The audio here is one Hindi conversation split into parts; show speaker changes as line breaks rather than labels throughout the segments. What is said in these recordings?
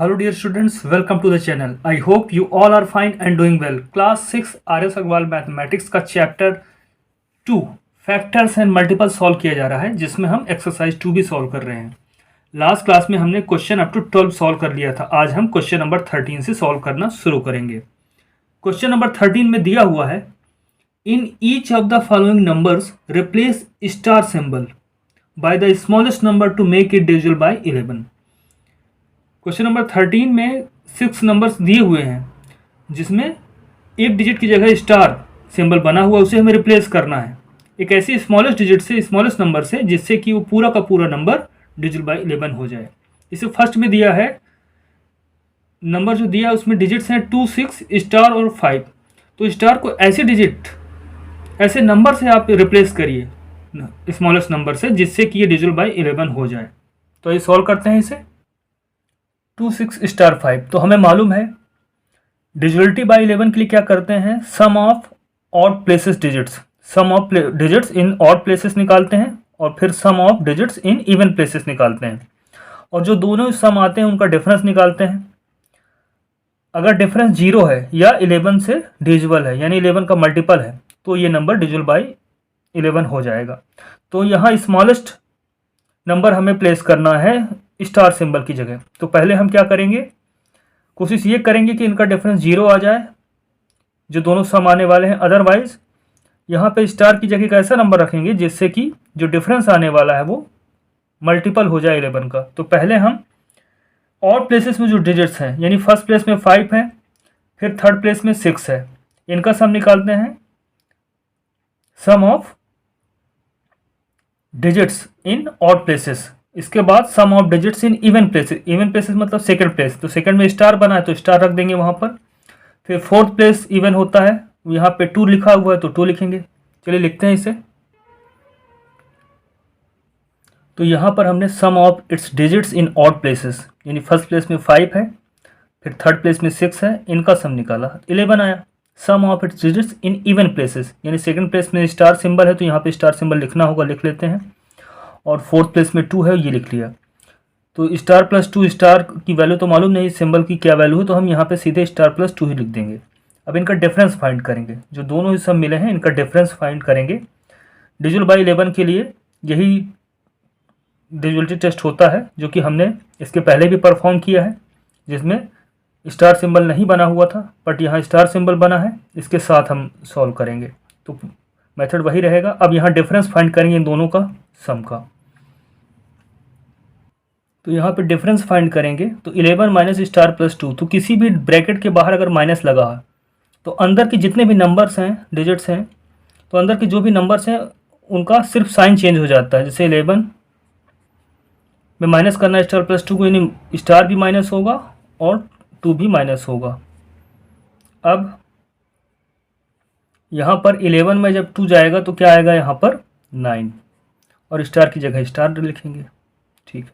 Hello dear students, welcome to the channel. I hope you all are fine and doing well. Class 6 RS Agarwal mathematics का chapter 2 factors and multiple solve किया जा रहा है, जिसमें हम एक्सरसाइज 2 भी सॉल्व कर रहे हैं। लास्ट क्लास में हमने क्वेश्चन अप टू 12 सॉल्व कर लिया था। आज हम क्वेश्चन नंबर 13 से सॉल्व करना शुरू करेंगे। क्वेश्चन नंबर 13 में दिया हुआ है, in each of the following numbers replace star symbol by the smallest number two make it divisible by 11। Question number 13 में 6 नंबर्स दिए हुए हैं, जिसमें एक डिजिट की जगह स्टार सिंबल बना हुआ, उसे हमें रिप्लेस करना है एक ऐसी स्मॉलेस्ट डिजिट से, स्मॉलेस्ट नंबर से, जिससे कि वो पूरा का पूरा नंबर डिजिटल बाय 11 हो जाए। इसे फर्स्ट में दिया है, नंबर जो दिया है उसमें डिजिट्स हैं 2, 6, स्टार और 5। तो स्टार को ऐसे डिजिट, ऐसे नंबर से आप रिप्लेस करिए स्मॉलेस्ट नंबर से, जिससे कि ये डिजिटल बाय 11 हो जाए। तो ये सॉल्व करते हैं इसे। 2, 6 स्टार 5, तो हमें मालूम है डिजिटलिटी बाय 11 के लिए क्या करते हैं, sum of odd places digits, sum of digits in odd places निकालते हैं और फिर sum of digits in even places निकालते हैं, और जो दोनों सम आते हैं उनका डिफरेंस निकालते हैं। अगर डिफरेंस 0 है या 11 से डिविजिबल है, यानी 11 का मल्टीपल है, तो ये नंबर डिजिटल बाय 11 हो जाएगा। तो यहाँ स्मॉलेस्ट नंबर हमें प्लेस करना है स्टार सिंबल की जगह। तो पहले हम क्या करेंगे, कोशिश ये करेंगे कि इनका डिफरेंस 0 आ जाए, जो दोनों सम आने वाले हैं। अदरवाइज यहाँ पे स्टार की जगह एक ऐसा नंबर रखेंगे जिससे कि जो डिफरेंस आने वाला है वो मल्टीपल हो जाए 11 का। तो पहले हम और प्लेसेस में जो डिजिट्स हैं, यानी फर्स्ट प्लेस में 5 है, फिर थर्ड प्लेस में 6 है, इनका सम निकालते हैं, sum of digits in odd places. इसके बाद sum of digits in even places, even places मतलब सेकंड प्लेस, तो सेकंड में स्टार बना है तो स्टार रख देंगे वहाँ पर। फिर फोर्थ प्लेस इवन होता है, यहाँ पे 2 लिखा हुआ है तो 2 लिखेंगे। चलिए लिखते हैं इसे। तो यहाँ पर हमने sum of its digits in odd places, यानी फर्स्ट प्लेस में 5 है, फिर थर्ड प्लेस में 6 है, इनका सम निकाला, 11 आया। Sum of its digits in even places, यानी सेकंड प्लेस में स्टार सिंबल है तो यहाँ पे स्टार सिंबल लिखना होगा, लिख लेते हैं। और फोर्थ प्लेस में 2 है, ये लिख लिया। तो स्टार प्लस 2, स्टार की वैल्यू तो मालूम नहीं सिंबल की क्या वैल्यू है, तो हम यहाँ पे सीधे स्टार प्लस 2 ही लिख देंगे। अब इनका डिफरेंस फाइंड करेंगे, जो दोनों ही सम मिले हैं इनका डिफरेंस फाइंड करेंगे। डिजिटल बाय 11 के लिए यही डिजिटलिटी टेस्ट होता है, जो कि हमने इसके पहले भी परफॉर्म किया है, जिसमें स्टार सिंबल नहीं बना हुआ था, बट यहाँ स्टार सिंबल बना है। इसके साथ हम सॉल्व करेंगे, तो मेथड वही रहेगा। अब यहाँ डिफरेंस फाइंड करेंगे इन दोनों का सम का। तो यहाँ पे डिफरेंस फाइंड करेंगे, तो 11 माइनस स्टार प्लस 2, तो किसी भी ब्रैकेट के बाहर अगर माइनस लगा है तो अंदर के जितने भी नंबर्स हैं, डिजिट्स हैं, तो अंदर के जो भी नंबर्स हैं उनका सिर्फ साइन चेंज हो जाता है। जैसे 11 में माइनस करना है स्टार प्लस 2 को, यानी स्टार भी माइनस होगा और 2 भी माइनस होगा। अब यहाँ पर 11 में जब 2 जाएगा तो क्या आएगा, यहाँ पर 9, और स्टार की जगह स्टार लिखेंगे। ठीक,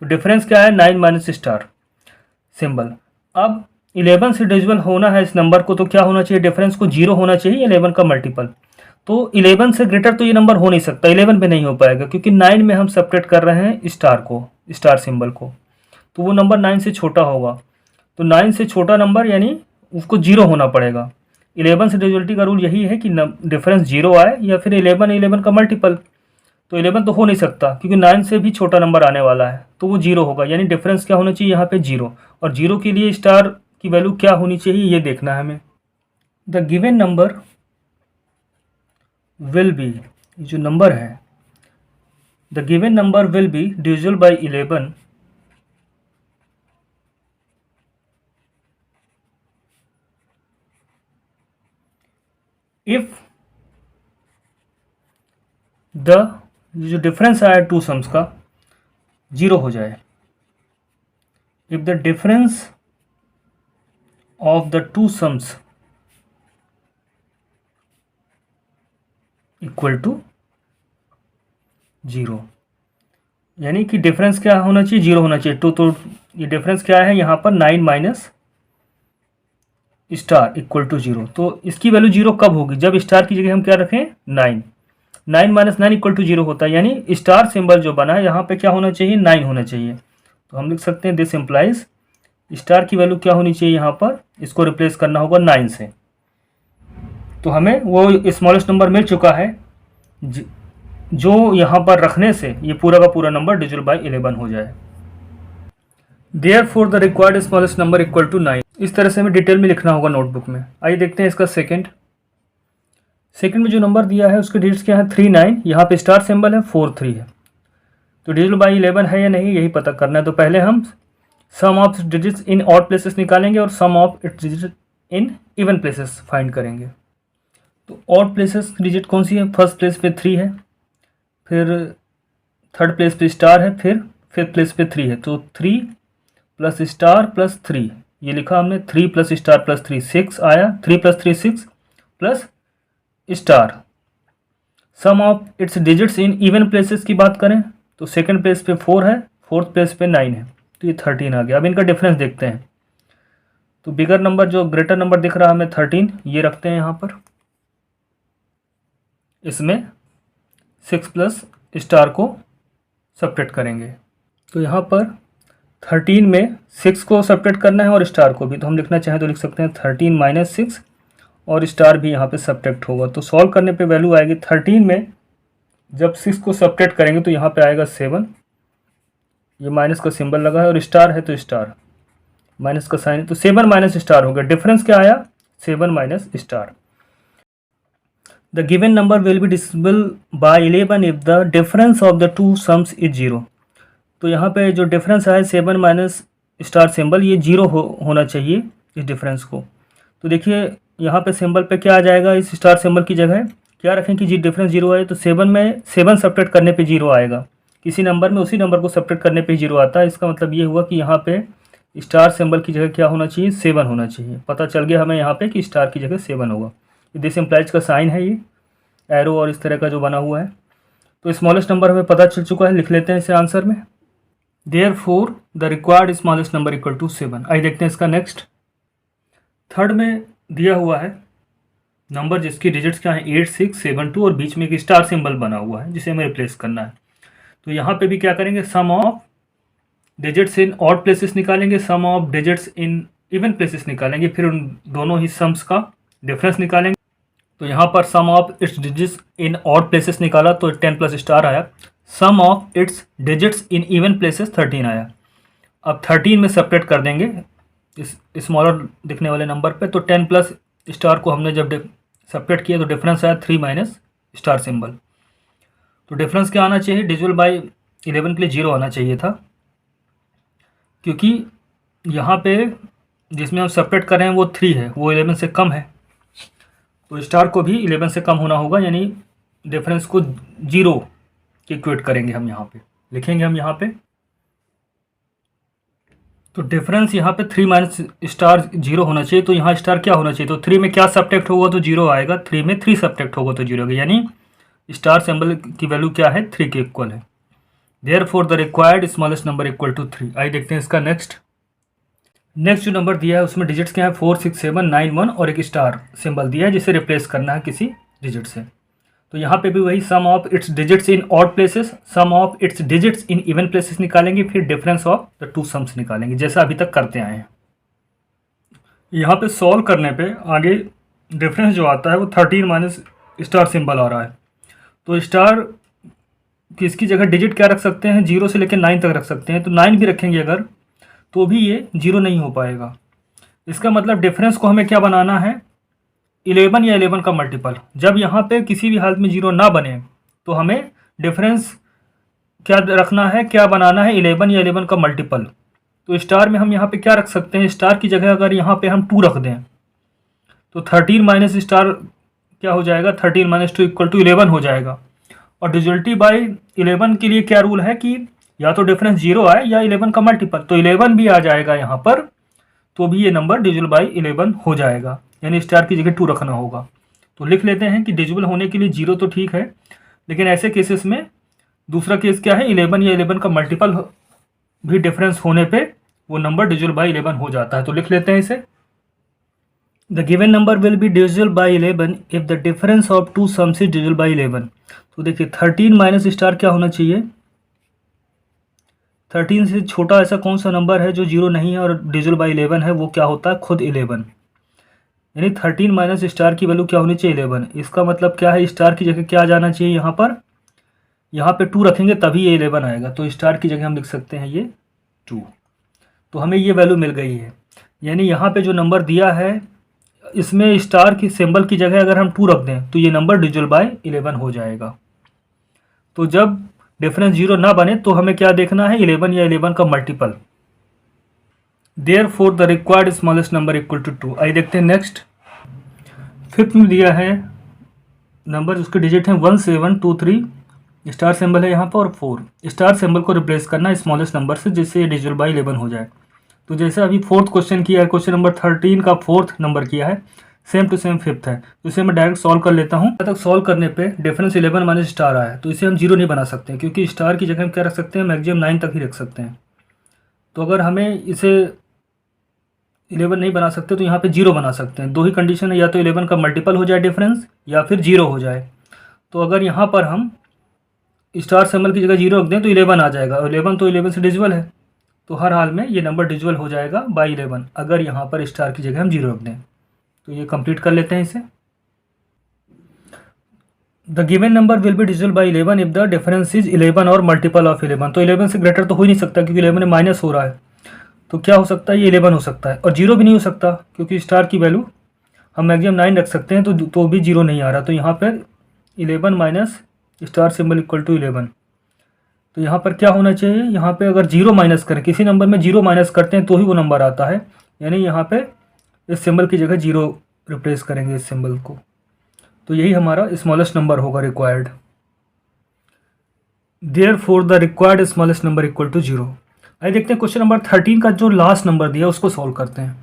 तो डिफरेंस क्या है, 9 माइनस स्टार सिंबल। अब 11 से डिविजिबल होना है इस नंबर को, तो क्या होना चाहिए, डिफरेंस को 0 होना चाहिए, 11 का मल्टीपल। तो 11 से ग्रेटर तो ये नंबर हो नहीं सकता, 11 पे नहीं हो पाएगा, क्योंकि 9 में हम सेपरेट कर रहे हैं स्टार को, स्टार सिंबल को, तो वो नंबर 9 से छोटा होगा। तो 9 से छोटा नंबर यानी उसको 0 होना पड़ेगा। 11 से डिविजिबिलिटी का रूल यही है कि डिफरेंस 0 आए या फिर 11 का मल्टीपल। तो 11 तो हो नहीं सकता, क्योंकि 9 से भी छोटा नंबर आने वाला है, तो वो 0 होगा, यानी डिफरेंस क्या होना चाहिए यहाँ पे 0। और 0 के लिए स्टार की वैल्यू क्या होनी चाहिए ये देखना है हमें। The given number will be, जो नंबर है, the given number will be divisible by 11 if the, जो डिफरेंस आया 2 सम्स का, 0 हो जाए। If the difference of the 2 sums equal to 0, यानी कि डिफरेंस क्या होना चाहिए, 0 होना चाहिए। तो ये डिफरेंस क्या है यहाँ पर, 9 माइनस स्टार इक्वल टू 0। तो इसकी वैल्यू 0 कब होगी, जब स्टार की जगह हम क्या रखें, 9। 9 माइनस 9 इक्वल टू 0 होता है, यानी स्टार सिंबल जो बना है यहाँ पे क्या होना चाहिए, 9 होना चाहिए। तो हम लिख सकते हैं दिस इम्प्लाइज स्टार की वैल्यू क्या होनी चाहिए यहाँ पर, इसको रिप्लेस करना होगा 9 से। तो हमें वो स्मॉलेस्ट नंबर मिल चुका है जो यहाँ पर रखने से ये पूरा का पूरा नंबर डिविजिबल बाय 11 हो जाए। Therefore the required smallest number equal to 9। इस तरह से हमें डिटेल में लिखना होगा नोटबुक में। आइए देखते हैं इसका सेकंड में जो नंबर दिया है उसके डिजिट्स क्या है 3 9, यहाँ पे स्टार सिंबल है 4 3 है। तो डिविजिबल बाय 11 है या नहीं यही पता करना है। तो पहले हम sum of digits in odd places निकालेंगे और sum of its digit in even places find करेंगे। तो ऑड प्लेसेस डिजिट कौन सी है, फर्स्ट प्लेस पे 3 है, फिर थर्ड प्लेस पे स्टार है, फिर फिफ्थ प्लेस पे 3 है। तो 3 प्लस स्टार प्लस 3 ये लिखा हमने, 3 प्लस स्टार प्लस 3 6 आया, 3 plus 3 6 plus star. Sum of its digits in even places की बात करें तो सेकंड प्लेस पे 4 है, फोर्थ प्लेस पे 9 है, तो ये 13 आ गया। अब इनका डिफरेंस देखते हैं। तो बिगर नंबर जो ग्रेटर नंबर दिख रहा है हमें 13 ये रखते हैं यहाँ पर, इसमें 6 प्लस स्टार को सब्ट्रैक्ट करेंगे। तो यहाँ पर 13 में 6 को सब्ट्रैक्ट करना है और स्टार को भी, तो हम लिखना चाहें तो लिख सकते हैं 13 माइनस 6 और स्टार भी यहाँ पे सब्ट्रैक्ट होगा। तो सॉल्व करने पे वैल्यू आएगी 13 में जब 6 को सब्ट्रैक्ट करेंगे तो यहाँ पे आएगा 7, ये माइनस का सिंबल लगा है और स्टार है तो स्टार, माइनस का साइन है तो 7 माइनस स्टार हो गया। डिफरेंस क्या आया 7 minus star. The given number will be divisible by 11 if the difference of the two sums is 0। तो यहाँ पे जो डिफरेंस है 7 माइनस स्टार सिंबल ये 0 होना चाहिए इस डिफरेंस को। तो देखिए यहाँ पे सिंबल पे क्या आ जाएगा, इस स्टार सिंबल की जगह क्या रखें कि जी डिफरेंस 0 आए। तो 7 में 7 सब्ट्रैक्ट करने पे 0 आएगा, किसी नंबर में उसी नंबर को सब्ट्रैक्ट करने पे 0 आता है। इसका मतलब ये हुआ कि यहाँ पे स्टार सिंबल की जगह क्या होना चाहिए 7 होना चाहिए। पता चल गया हमें यहाँ पे कि स्टार की जगह 7 होगा। दिस इम्प्लाइज का साइन है ये एरो और इस तरह का जो बना हुआ है। तो स्मॉलेस्ट नंबर हमें पता चल चुका है, लिख लेते हैं इसे आंसर में। Therefore the required smallest number equal to 7। आइए देखते हैं इसका नेक्स्ट। थर्ड में दिया हुआ है नंबर जिसकी डिजिट्स क्या है 8 6 7 2 और बीच में एक स्टार सिंबल बना हुआ है जिसे हमें रिप्लेस करना है। तो यहाँ पे भी क्या करेंगे, sum of digits in odd places निकालेंगे, sum of digits in even places निकालेंगे, फिर उन दोनों ही सम्स का डिफरेंस निकालेंगे। तो यहाँ पर sum of its digits in odd places निकाला तो 10 प्लस स्टार आया, sum of its digits in even places 13 आया। अब 13 में सेपरेट कर देंगे इस स्मॉलर दिखने वाले नंबर पे। तो 10 प्लस स्टार को हमने जब सेपरेट किया तो डिफरेंस आया 3 माइनस स्टार सिंबल। तो डिफरेंस क्या आना चाहिए, डिविजिबल बाय 11 के लिए 0 आना चाहिए था, क्योंकि यहाँ पे जिसमें हम सेपरेट कर रहे हैं वो 3 है, वो 11 से कम है। तो स्टार को भी 11 से कम होना होगा, यानी डिफरेंस को 0 के इक्वेट करेंगे हम यहाँ पे, लिखेंगे हम यहाँ पे। तो डिफरेंस यहाँ पे 3 माइनस स्टार 0 होना चाहिए। तो यहाँ स्टार क्या होना चाहिए, तो 3 में क्या सब्ट्रैक्ट होगा तो 0 आएगा, 3 में 3 सब्ट्रैक्ट होगा तो 0 आएगा, यानी स्टार सिंबल की वैल्यू क्या है 3 के इक्वल है। Therefore the required smallest number equal to 3। आइए देखते हैं इसका नेक्स्ट जो नंबर दिया है उसमें डिजिट्स क्या है 4 6 7 9 1 और एक स्टार सिंबल दिया है जिसे रिप्लेस करना है किसी डिजिट से। तो यहाँ पे भी वही sum of its digits in odd places, sum of its digits in even places निकालेंगे, फिर difference of the two sums निकालेंगे जैसा अभी तक करते आए हैं। यहाँ पे सॉल्व करने पे आगे डिफरेंस जो आता है वो 13 माइनस स्टार सिंबल आ रहा है। तो स्टार किसकी जगह डिजिट क्या रख सकते हैं, 0 से लेकर 9 तक रख सकते हैं। तो 9 भी रखेंगे अगर तो भी ये 0 नहीं हो पाएगा। इसका मतलब डिफरेंस को हमें क्या बनाना है 11 या 11 का मल्टीपल। जब यहाँ पे किसी भी हालत में 0 ना बने तो हमें डिफरेंस क्या रखना है, क्या बनाना है 11 या 11 का मल्टीपल। तो स्टार में हम यहाँ पे क्या रख सकते हैं, स्टार की जगह अगर यहाँ पे हम 2 रख दें तो 13 माइनस स्टार क्या हो जाएगा 13 माइनस 2 इक्वल टू 11 हो जाएगा। और डिविजिबिलिटी बाय 11 के लिए क्या रूल है कि या तो डिफरेंस 0 आए या 11 का मल्टीपल। तो 11 भी आ जाएगा यहाँ पर, तो भी ये नंबर डिविजिबल बाय 11 हो जाएगा, यानी स्टार की जगह 2 रखना होगा। तो लिख लेते हैं कि डिविजिबल होने के लिए 0 तो ठीक है, लेकिन ऐसे केसेस में दूसरा केस क्या है 11 या 11 का मल्टीपल भी डिफरेंस होने पे वो नंबर डिविजिबल बाय 11 हो जाता है। तो लिख लेते हैं इसे। The given number will be divisible by 11 if the difference of two sums is divisible by 11। तो देखिए 13 माइनस स्टार क्या होना चाहिए 13 से छोटा ऐसा कौन सा नंबर है जो 0 नहीं है और डिविजिबल बाई 11 है? वो क्या होता है? खुद 11। यानी 13 माइनस स्टार की वैल्यू क्या होनी चाहिए? 11। इसका मतलब क्या है? स्टार की जगह क्या आ जाना चाहिए यहाँ पर? यहाँ पे 2 रखेंगे तभी ये 11 आएगा, तो स्टार की जगह हम लिख सकते हैं ये 2। तो हमें ये वैल्यू मिल गई है। यानी यहाँ पे जो नंबर दिया है इसमें स्टार की सिंबल की जगह अगर हम 2 रख दें तो ये नंबर डिविजिबल बाय 11 हो जाएगा। तो जब डिफरेंस 0 ना बने तो हमें क्या देखना है? 11 या 11 का multiple. Therefore the required smallest number equal to 2। आइए देखते हैं नेक्स्ट। फिफ्थ में दिया है नंबर, उसके डिजिट हैं 1 7 2 3, स्टार सिंबल है यहाँ पर, और 4। स्टार सिंबल को रिप्लेस करना है स्मॉलेस्ट नंबर से जिससे ये डिविजिबल बाई 11 हो जाए। तो जैसे अभी फोर्थ क्वेश्चन किया है, क्वेश्चन नंबर 13 का फोर्थ नंबर किया है, सेम टू सेम फिफ्थ है, तो इसे मैं डायरेक्ट सॉल्व कर लेता हूँ। तक सॉल्व करने पे डिफरेंस 11 माइनस स्टार आया, तो इसे हम 0 नहीं बना सकते क्योंकि स्टार की जगह हम क्या रख सकते हैं? मैक्सिमम 9 तक ही रख सकते हैं। तो अगर हमें इसे 11 नहीं बना सकते तो यहाँ पे 0 बना सकते हैं। 2 ही कंडीशन है, या तो 11 का मल्टीपल हो जाए डिफरेंस या फिर 0 हो जाए। तो अगर यहाँ पर हम स्टार सिंबल की जगह 0 रख दें तो 11 आ जाएगा, और 11 तो 11 से डिविजिबल है, तो हर हाल में ये नंबर डिविजिबल हो जाएगा बाई 11 अगर यहाँ पर स्टार की जगह हम 0 रख दें। तो ये कंप्लीट कर लेते हैं इसे। The given number will be divisible by 11 if the difference is 11 और मल्टीपल ऑफ 11। तो 11 से ग्रेटर तो हो ही नहीं सकता क्योंकि 11 में माइनस हो रहा है, तो क्या हो सकता है? ये 11 हो सकता है, और 0 भी नहीं हो सकता क्योंकि स्टार की वैल्यू हम मैक्सिमम 9 रख सकते हैं, तो भी 0 नहीं आ रहा। तो यहाँ पर 11 minus star symbol equal to 11। तो यहाँ पर क्या होना चाहिए? यहाँ पे अगर 0 माइनस करें, किसी नंबर में 0 माइनस करते हैं तो ही वो नंबर आता है, यानी यहाँ पे इस सिंबल की जगह 0 रिप्लेस करेंगे इस सिंबल को, तो यही हमारा स्मॉलेस्ट नंबर होगा required. Therefore the required smallest number equal to 0। आइए देखते हैं क्वेश्चन नंबर 13 का जो लास्ट नंबर दिया उसको सॉल्व करते हैं।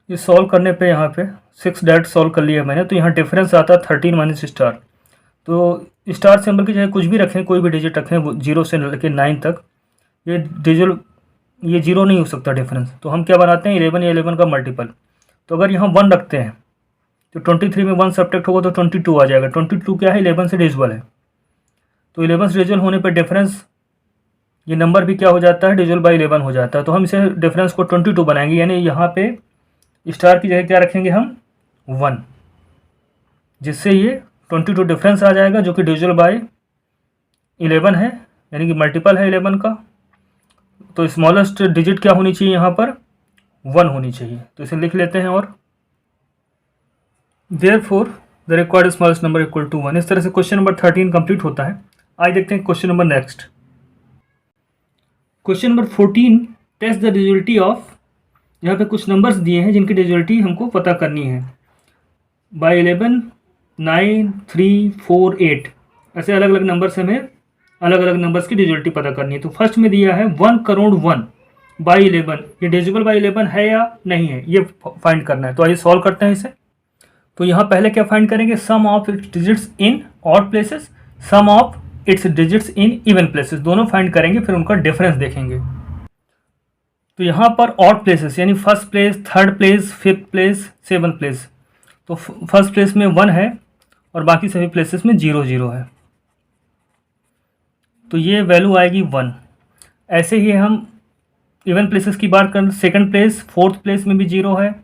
ये सॉल्व करने पे यहाँ पे 6 डायरेक्ट सॉल्व कर लिया मैंने, तो यहाँ डिफरेंस आता है 13 माइनस स्टार। तो स्टार सिंबल की जगह कुछ भी रखें, कोई भी डिजिट रखें, 0 से लेकर 9 तक, ये डिजिटल ये 0 नहीं हो सकता डिफरेंस। तो हम क्या बनाते हैं? 11 या 11 का मल्टीपल। तो अगर यहाँ 1 रखते हैं तो 23 में 1 सब्ट्रैक्ट होगा तो 22 आ जाएगा। 22 क्या है? 11 से डिविजिबल है, तो 11 से डिविजिबल होने पर डिफरेंस ये नंबर भी क्या हो जाता है? डिविजिबल बाई 11 हो जाता है। तो हम इसे डिफरेंस को 22 बनाएंगे, यानी यहाँ पे स्टार की जगह क्या रखेंगे हम? 1, जिससे ये 22 डिफरेंस आ जाएगा जो कि डिविजिबल बाय 11 है, यानी कि मल्टीपल है 11 का। तो स्मॉलेस्ट डिजिट क्या होनी चाहिए? यहाँ पर 1 होनी चाहिए, तो इसे लिख लेते हैं। और therefore the required smallest number equal to 1। इस तरह से क्वेश्चन नंबर 13 कंप्लीट होता है। आइए देखते हैं question number next. Question number 14, test the divisibility of. यहाँ पे कुछ नंबर्स दिए हैं जिनकी डिविजिबिलिटी हमको पता करनी है। बाई 11, 9, 3, 4, 8, ऐसे अलग अलग नंबर से हमें अलग अलग नंबर्स की डिविजिबिलिटी पता करनी है। तो फर्स्ट में दिया है 1 करोड़ 1 बाई 11, ये डिविजिबल बाई 11 है या नहीं है, ये फाइंड करना है। तो आइए सॉल्व करते हैं इसे। तो यहाँ पहले क्या फाइंड करेंगे? Sum of its digits in odd places, sum of its digits in even places, दोनों फाइंड करेंगे, फिर उनका डिफरेंस देखेंगे। तो यहाँ पर ऑड प्लेसेस यानी first place, third place, fifth place, seventh place, तो फर्स्ट प्लेस में 1 है और बाकी सभी प्लेसेस में 0 0 है, तो ये वैल्यू आएगी 1। ऐसे ही हम इवन प्लेसेस की बात करें, सेकंड प्लेस, फोर्थ प्लेस में भी 0 है,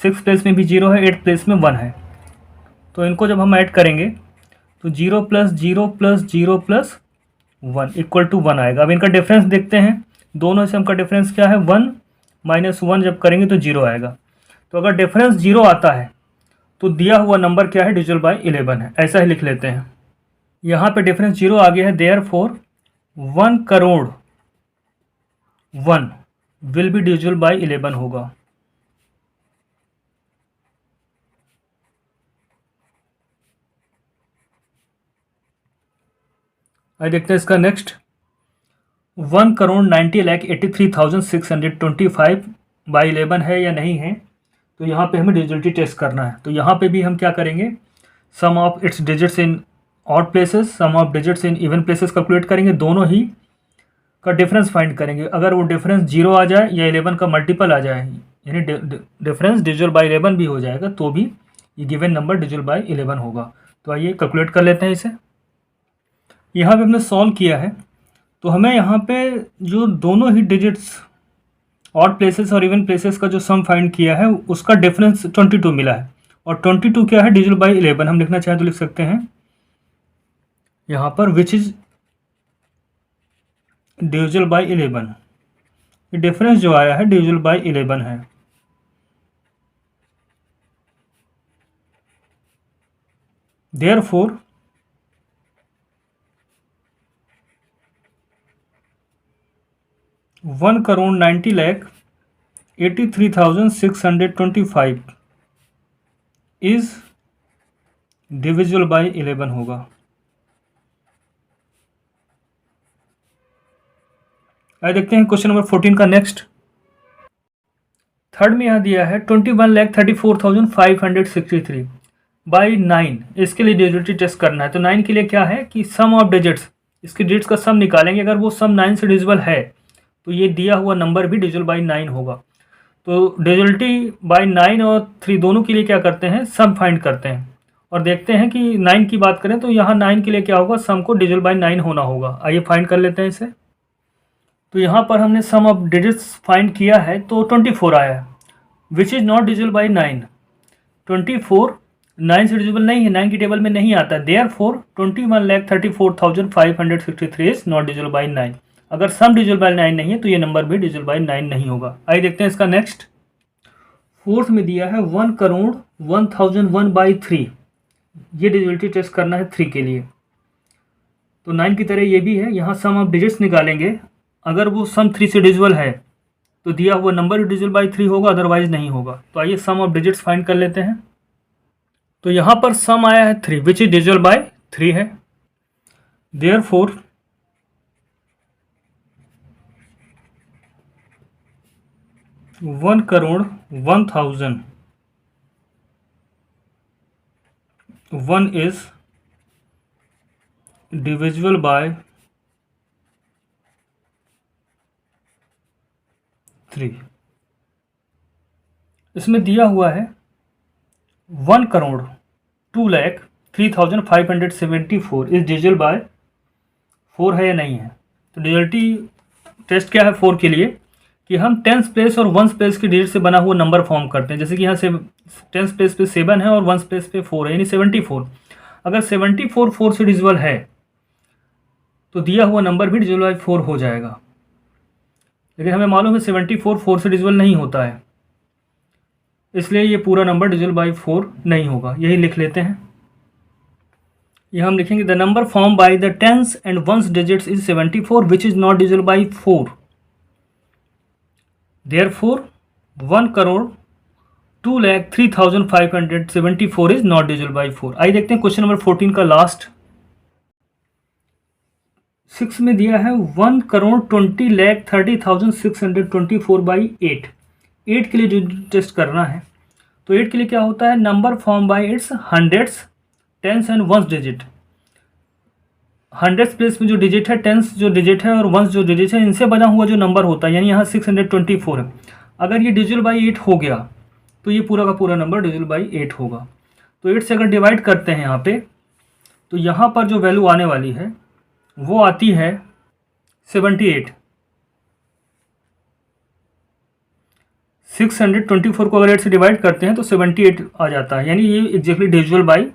सिक्स प्लेस में भी 0 है, एट्थ प्लेस में 1 है। तो इनको जब हम ऐड करेंगे तो 0 + 0 + 0 + 1 इक्वल टू 1 आएगा। अब इनका डिफरेंस देखते हैं, दोनों से हमका डिफरेंस क्या है? 1 - 1 जब करेंगे तो 0 आएगा। तो अगर डिफरेंस 0 आता है तो दिया हुआ नंबर क्या है? डिविजिबल बाय 11 है, ऐसा ही लिख लेते हैं। यहाँ पे डिफरेंस 0 आ गया है, therefore 1 crore 1 will be divisible by 11 होगा। आइए देखते हैं इसका नेक्स्ट। 1 करोड़ 90,83,625 बाई 11 है या नहीं है, तो यहाँ पे हमें डिविजिबिलिटी टेस्ट करना है। तो यहाँ पे भी हम क्या करेंगे? Sum of its digits in odd places, sum of digits in even places calculate करेंगे, दोनों ही का डिफरेंस फाइंड करेंगे। अगर वो डिफरेंस 0 आ जाए या 11 का मल्टीपल आ जाए, यानी डिफरेंस डिविजिबल बाई 11 भी हो जाएगा, तो भी ये गिवन नंबर डिविजिबल बाई 11 होगा। तो आइए कैलकुलेट कर लेते हैं इसे। यहाँ पे हमने सॉल्व किया है, तो हमें यहाँ पे जो दोनों ही डिजिट्स ऑड प्लेसेस और इवन प्लेसेस का जो सम फाइंड किया है उसका डिफरेंस 22 मिला है। और 22 क्या है? Divisible by 11। हम लिखना चाहें तो लिख सकते हैं यहाँ पर विच इज डिविजिबल बाई 11। ये डिफरेंस जो आया है डिविजिबल बाई 11 है। Therefore one crore 90,83,625 is divisible by 11 होगा। आइए देखते हैं क्वेश्चन नंबर 14 का नेक्स्ट। थर्ड में यहाँ दिया है 21,34,563 बाई 9। इसके लिए डिविजिबिलिटी टेस्ट करना है। तो 9 के लिए क्या है कि सम ऑफ डिजिट्स, इसके डिजिट्स का सम निकालेंगे। अगर वो सम 9 से डिविजिबल है तो ये दिया हुआ नंबर भी डिविजिबल बाई 9 होगा। तो डिविजिबिलिटी बाई 9 और 3 दोनों के लिए क्या करते हैं? सम फाइंड करते हैं और देखते हैं कि 9 की बात करें तो यहाँ 9 के लिए क्या होगा? सम को डिविजिबल बाई 9 होना होगा। आइए फाइंड कर लेते हैं इसे। तो यहाँ पर हमने सम ऑफ डिजिट्स फाइंड किया है तो 24 आया है, which is not divisible by 9। 24 9 से डिविजिबल नहीं है, 9 की टेबल में नहीं आता। Therefore 21,34,563 is not divisible by 9। अगर सम डिविजिबल बाई 9 नहीं है तो ये नंबर भी डिविजिबल बाई 9 नहीं होगा। आइए देखते हैं इसका नेक्स्ट। फोर्थ में दिया है 1,01,001/3। ये डिविजिबिलिटी टेस्ट करना है 3 के लिए। तो 9 की तरह ये भी है, यहाँ सम ऑफ डिजिट्स निकालेंगे। अगर वो सम 3 से डिविजिबल है तो दिया हुआ नंबर भी डिविजिबल बाई 3 होगा, अदरवाइज नहीं होगा। तो आइए सम ऑफ डिजिट्स फाइंड कर लेते हैं। तो यहाँ पर सम आया है 3 विच इज डिविजिबल बाई 3 है। Therefore 1,01,001 is divisible bye 3। इसमें दिया हुआ है 1,02,03,574 इज डिविजिबल बाय 4 है या नहीं है। तो डिविजिबिलिटी टेस्ट क्या है 4 के लिए कि हम टेंस प्लेस और वंस प्लेस की डिजिट से बना हुआ नंबर फॉर्म करते हैं। जैसे कि यहाँ से टेंस प्लेस पे 7 है और वंस प्लेस पे 4 है, यानी 74। अगर 74 4 से डिविजिबल है तो दिया हुआ नंबर भी डिविजिबल बाई 4 हो जाएगा। लेकिन हमें मालूम है 74 4 से डिविजिबल नहीं होता है, इसलिए ये पूरा नंबर डिविजिबल बाई 4 नहीं होगा। यही लिख लेते हैं। ये हम लिखेंगे the number form by the tens and ones digits is 74 which is not divisible by 4। Therefore 1,02,03,574 is not divisible by 4। आइए देखते हैं क्वेश्चन नंबर 14 का लास्ट। 6 में दिया है 1,20,30,624/8। 8 के लिए जो टेस्ट करना है तो 8 के लिए क्या होता है? Number form by its hundreds, tens and ones digit. Hundreds place में जो डिजिट है, टेंस जो डिजिट है और वंस जो डिजिट है, इनसे बना हुआ जो नंबर होता है, यानी यहाँ 624 है। अगर ये डिविजिबल बाई 8 हो गया तो ये पूरा का पूरा नंबर डिविजिबल बाई 8 होगा। तो 8 से अगर डिवाइड करते हैं यहाँ पे तो यहाँ पर जो वैल्यू आने वाली है वो आती है 78। 624 को अगर 8 से डिवाइड करते हैं तो 78 आ जाता है, यानी ये एग्जैक्टली डिविजिबल बाई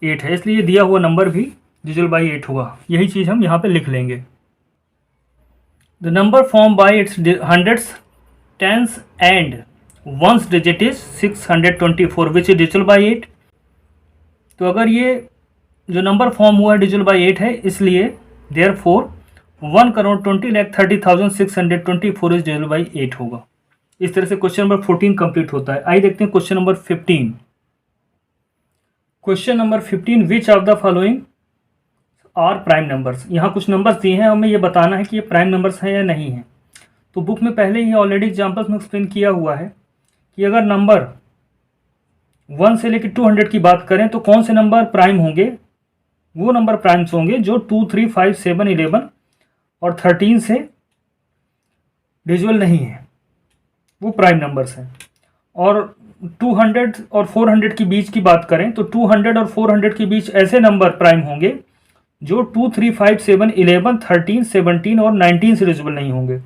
8 है। इसलिए दिया हुआ नंबर भी डिविजिबल बाई 8 होगा। यही चीज़ हम यहाँ पे लिख लेंगे। The number form by its hundreds, tens and ones digit is 624 which is divisible by 8। तो अगर ये जो नंबर फॉर्म हुआ है डिविजिबल बाई 8 है, इसलिए देयरफॉर 1,20,30,624 इज डिविजिबल बाई 8 होगा। इस तरह से क्वेश्चन नंबर 14 कंप्लीट होता है। आइए देखते हैं question number 15। Question number 15 which of the following are prime numbers. यहाँ कुछ नंबर्स दिए हैं, हमें ये बताना है कि ये प्राइम नंबर्स हैं या नहीं हैं। तो बुक में पहले ही ऑलरेडी एग्जाम्पल्स में एक्सप्लेन किया हुआ है कि अगर नंबर 1 से लेकर 200 की बात करें तो कौन से नंबर प्राइम होंगे? वो नंबर प्राइम्स होंगे जो 2, 3, 5, 7, 11 और 13 से डिविजिबल नहीं है, वो प्राइम नंबर्स हैं। और 200 और 400 के बीच की बात करें तो 200 और 400 के बीच ऐसे नंबर प्राइम होंगे जो 2, 3, 5, 7, 11, 13, 17 और 19 से डिविजिबल नहीं होंगे।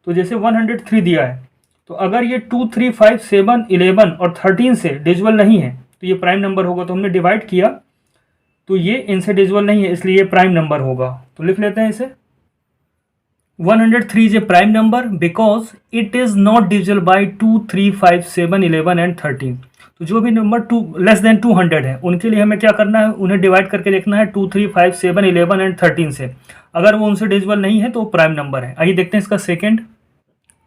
तो जैसे 103 दिया है, तो अगर ये 2, 3, 5, 7, 11 और 13 से डिविजिबल नहीं है तो ये प्राइम नंबर होगा। तो हमने डिवाइड किया तो ये इनसे डिविजिबल नहीं है, इसलिए ये प्राइम नंबर होगा। तो लिख लेते हैं इसे, 103 is a prime number because it is not divisible by 2, 3, 5, 7, 11 and 13। तो जो भी नंबर लेस देन 200 है उनके लिए हमें क्या करना है, उन्हें डिवाइड करके देखना है 2, 3, 5, 7, 11 एंड 13 से। अगर वो उनसे डिविजिबल नहीं है तो वो प्राइम नंबर है। आइए देखते हैं इसका सेकेंड।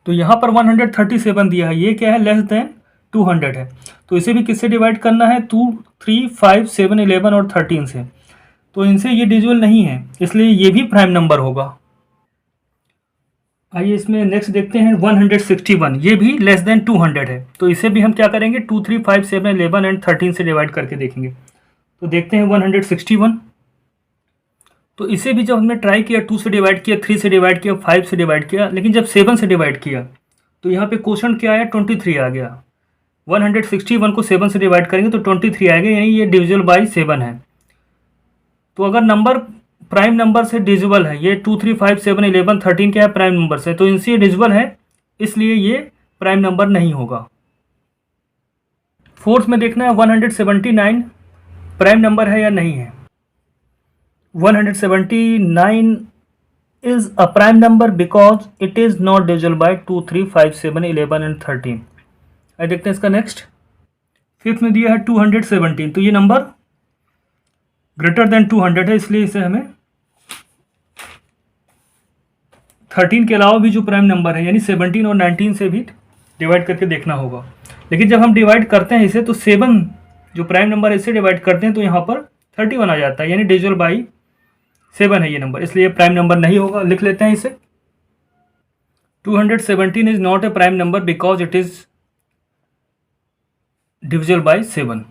तो यहाँ पर 137 दिया है, ये क्या है, लेस देन 200 है। तो इसे भी किससे डिवाइड करना है, 2, 3, 5, 7, 11 और 13 से। तो इनसे ये डिविजिबल नहीं है, इसलिए ये भी प्राइम नंबर होगा। आइए इसमें नेक्स्ट देखते हैं 161, ये भी लेस देन 200 है। तो इसे भी हम क्या करेंगे, 2, 3, 5, 7, 11 एंड 13 से डिवाइड करके देखेंगे। तो देखते हैं 161। तो इसे भी जब हमने ट्राई किया, 2 से डिवाइड किया, 3 से डिवाइड किया, 5 से डिवाइड किया, लेकिन जब 7 से डिवाइड किया तो यहाँ पे क्वेश्चन क्या आया, 23 आ गया। 161 को 7 से डिवाइड करेंगे तो 23 आएगा, यानी ये डिविजिबल बाई 7 है। तो अगर नंबर प्राइम नंबर से डिविजिबल है, ये 2, 3, 5, 7, 11, 13 क्या है, प्राइम नंबर से, तो इनसे डिविजिबल है, इसलिए ये प्राइम नंबर नहीं होगा। फोर्थ में देखना है 179 प्राइम नंबर है या नहीं है। 179 is a prime number because it is not divisible by 2, 3, 5, 7, 11 and 13। आइए देखते हैं इसका नेक्स्ट। फिफ्थ में दिया है 217, तो ये नंबर ग्रेटर देन 200 है, इसलिए इसे हमें 13 के अलावा भी जो प्राइम नंबर है यानी 17 और 19 से भी डिवाइड करके देखना होगा। लेकिन जब हम डिवाइड करते हैं इसे तो 7 जो प्राइम नंबर है इससे डिवाइड करते हैं तो यहाँ पर 31 आ जाता है, यानी डिविजिबल बाई 7 है ये नंबर, इसलिए प्राइम नंबर नहीं होगा। लिख लेते हैं इसे, 217 is not a prime number because it is divisible by 7।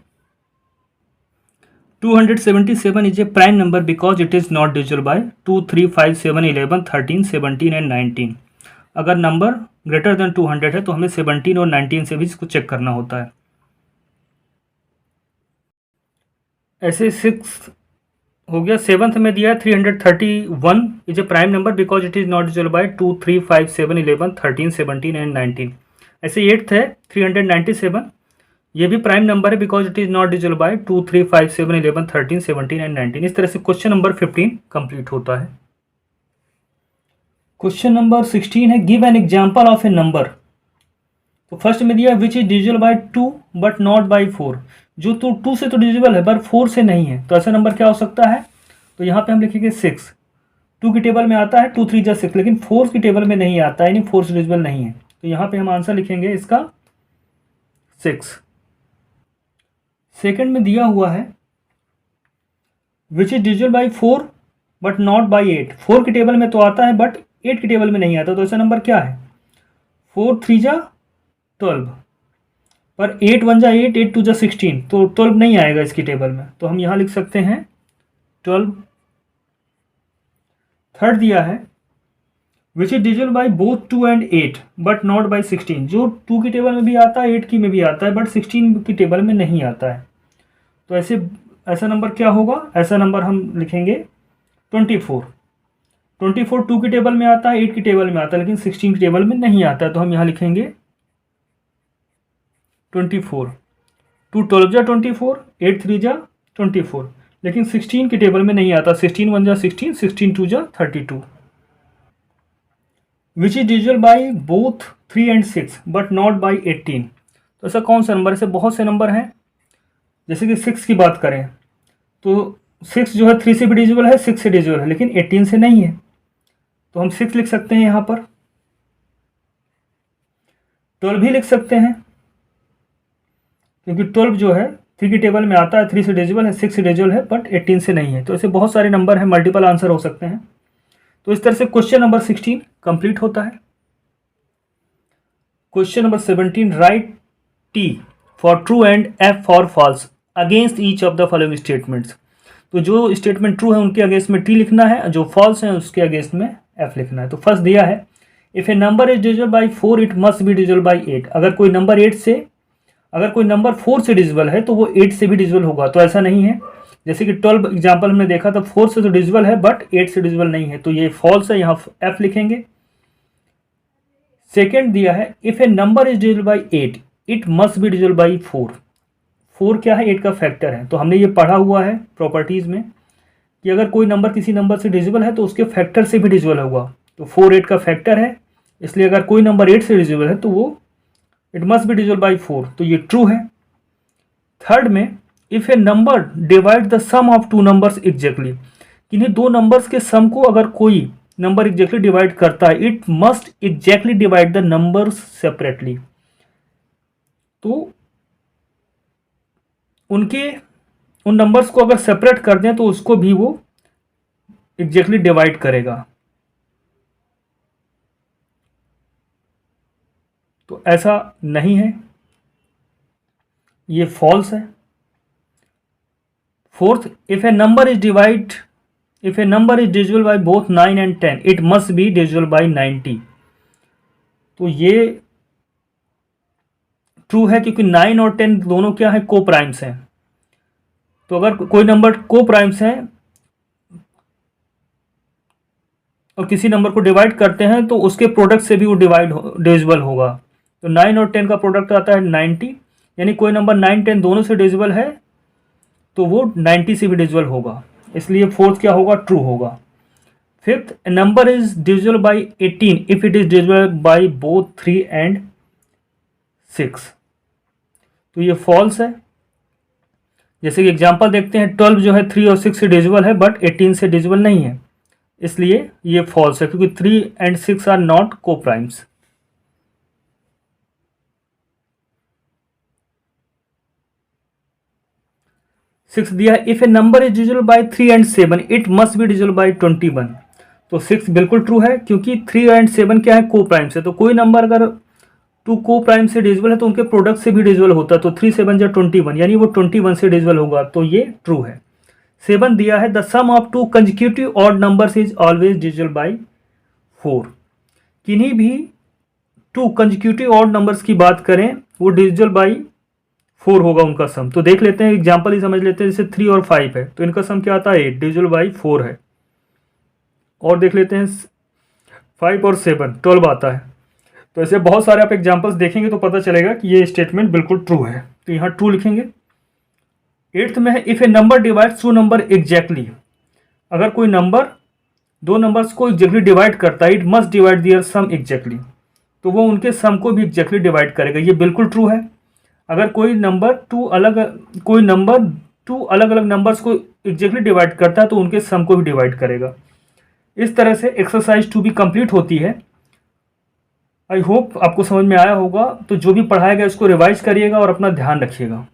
277 is a prime number because it is not divisible by 2, 3, 5, 7, 11, 13, 17 and 19। अगर नंबर ग्रेटर देन 200 है तो हमें 17 और 19 से भी इसको चेक करना होता है। ऐसे 6 हो गया। सेवन्थ में दिया 331 is a prime number because it is not divisible by 2, 3, 5, 7, 11, 13, 17 and 19। ऐसे एट्थ है 397, ये भी प्राइम नंबर है because it is not divisible by 2, 3, 5, 7, 11, 13, 17 and 19। इस तरह से क्वेश्चन नंबर 15 कंप्लीट होता है। क्वेश्चन नंबर 16 है give an example of a number. तो फर्स्ट में दिया which is divisible by 2 but not by 4। जो तो 2 से तो डिविजिबल है पर 4 से नहीं है, तो ऐसा नंबर क्या हो सकता है। तो यहाँ पे हम लिखेंगे 6। 2 की टेबल में आता है 2, 3 जा 6, लेकिन 4 की टेबल में नहीं आता है, यानी 4 से डिविजिबल नहीं है। तो यहाँ पे हम आंसर लिखेंगे इसका 6। सेकंड में दिया हुआ है विच is divisible by 4 but not by 8। 4 की टेबल में तो आता है बट 8 की टेबल में नहीं आता, तो ऐसा नंबर क्या है। 4, 3 जा 12, पर 8, 1 जा 8, 8, 2 जा 16, तो 12 नहीं आएगा इसकी टेबल में, तो हम यहाँ लिख सकते हैं 12। थर्ड दिया है विच is divisible by both 2 and 8 but not by 16। जो 2 की टेबल में भी आता है 8 की में भी आता है बट 16 की टेबल में नहीं आता है, तो ऐसा नंबर क्या होगा। ऐसा नंबर हम लिखेंगे 24। 24 2 की टेबल में आता है 8 की टेबल में आता है लेकिन 16 की टेबल में नहीं आता है, तो हम यहाँ लिखेंगे 24। 2 12 जा 24, 8 3 जा 24, लेकिन 16 की टेबल में नहीं आता। 16 1 जा 16, 16 2 जा 32। विच is divisible by both 3 and 6 but not by 18। तो ऐसा कौन सा नंबर, ऐसे बहुत से नंबर हैं। जैसे कि 6 की बात करें तो 6 जो है 3 से भी डिविजिबल है, 6 से डिविजिबल है, लेकिन 18 से नहीं है, तो हम 6 लिख सकते हैं। यहाँ पर 12 भी लिख सकते हैं क्योंकि 12 जो है 3 की टेबल में आता है, 3 से डिविजिबल है, 6 से डिविजिबल है बट 18 से नहीं है। तो ऐसे बहुत सारे नंबर हैं, मल्टीपल आंसर हो सकते हैं। तो इस तरह से क्वेश्चन नंबर 16 कंप्लीट होता है। Question number 17 write T for true and F for false against each of the following statements. तो जो स्टेटमेंट ट्रू है उनके अगेंस्ट में टी लिखना है, जो फॉल्स है उसके अगेंस्ट में एफ लिखना है। तो फर्स्ट दिया है if a number is divisible by 4 it must be divisible by 8। अगर कोई नंबर 4 से डिविजिबल है तो वो 8 से भी डिविजिबल होगा, तो ऐसा नहीं है। जैसे कि 12 एग्जाम्पल हमने देखा था 4 से तो डिविजिबल है बट 8 से डिविजिबल नहीं है, तो ये फॉल्स है, यहाँ एफ लिखेंगे। सेकेंड दिया है if a number is divisible by 8 it must be divisible by 4। 4 क्या है, 8 का फैक्टर है। तो हमने ये पढ़ा हुआ है प्रॉपर्टीज़ में कि अगर कोई नंबर किसी नंबर से डिविजिबल है तो उसके फैक्टर से भी डिविजिबल होगा। तो 4 8 का फैक्टर है, इसलिए अगर कोई नंबर 8 से डिविजिबल है तो वो it must be divisible by 4, तो ये ट्रू है। थर्ड में if a number divide the sum of two numbers exactly, किन्हीं दो नंबर्स के सम को अगर कोई नंबर एग्जैक्टली डिवाइड करता है it must exactly divide the numbers separately. तो उन नंबर्स को अगर सेपरेट कर दें तो उसको भी वो एग्जैक्टली डिवाइड करेगा। तो ऐसा नहीं है, ये फॉल्स है। Fourth if a number is divisible by both 9 and 10 it must be divisible bye 90। तो ये ट्रू है क्योंकि 9 और 10 दोनों क्या है, को प्राइम्स हैं। तो अगर कोई नंबर को प्राइम्स हैं और किसी नंबर को डिवाइड करते हैं तो उसके प्रोडक्ट से भी वो डिविजिबल होगा। तो 9 और 10 का प्रोडक्ट आता है 90, यानी कोई नंबर 9 10 दोनों से डिविजिबल है तो वो 90 से भी डिविजिबल होगा, इसलिए फोर्थ क्या होगा, ट्रू होगा। Fifth number is divisible by 18 if it is divisible by both 3 and 6, तो ये फॉल्स है। जैसे कि एग्जांपल देखते हैं 12 जो है 3 और 6 से डिविजिबल है बट 18 से डिविजिबल नहीं है, इसलिए ये फॉल्स है क्योंकि 3 and 6 आर नॉट को प्राइम्स। सिक्स दिया if a number is divisible bye 3 and 7 it must be divisible bye 21। तो 6 बिल्कुल ट्रू है क्योंकि 3 and 7 क्या है, को प्राइम्स है। तो कोई नंबर अगर 2 को प्राइम से डिविजिबल है तो उनके प्रोडक्ट से भी डिविजिबल होता है। तो 3 7 जा 21, यानी वो 21 से डिविजिबल होगा, तो ये ट्रू है। 7 दिया है the sum of 2 consecutive odd numbers is always divisible by 4। किन्हीं भी 2 कंसेक्यूटिव ऑड नंबर्स की बात करें वो डिविजिबल बाय 4 होगा उनका सम। तो देख लेते हैं, एग्जाम्पल ही समझ लेते हैं। जैसे 3 और 5 है तो इनका सम क्या आता है, 8, डिविजिबल बाय 4 है। और देख लेते हैं 5 और 7 12 आता है। तो ऐसे बहुत सारे आप एग्जाम्पल्स देखेंगे तो पता चलेगा कि ये स्टेटमेंट बिल्कुल ट्रू है, तो यहाँ ट्रू लिखेंगे। 8th में है if a number divides two number exactly, अगर कोई नंबर दो नंबर्स को एग्जैक्टली डिवाइड करता है it must divide their sum exactly, तो वो उनके सम को भी एग्जैक्टली डिवाइड करेगा, ये बिल्कुल ट्रू है। अगर कोई नंबर टू अलग अलग नंबर्स को एग्जैक्टली डिवाइड करता है तो उनके सम को भी डिवाइड करेगा। इस तरह से एक्सरसाइज 2 भी कंप्लीट होती है। आई होप आपको समझ में आया होगा। तो जो भी पढ़ाया गया उसको रिवाइज करिएगा और अपना ध्यान रखिएगा।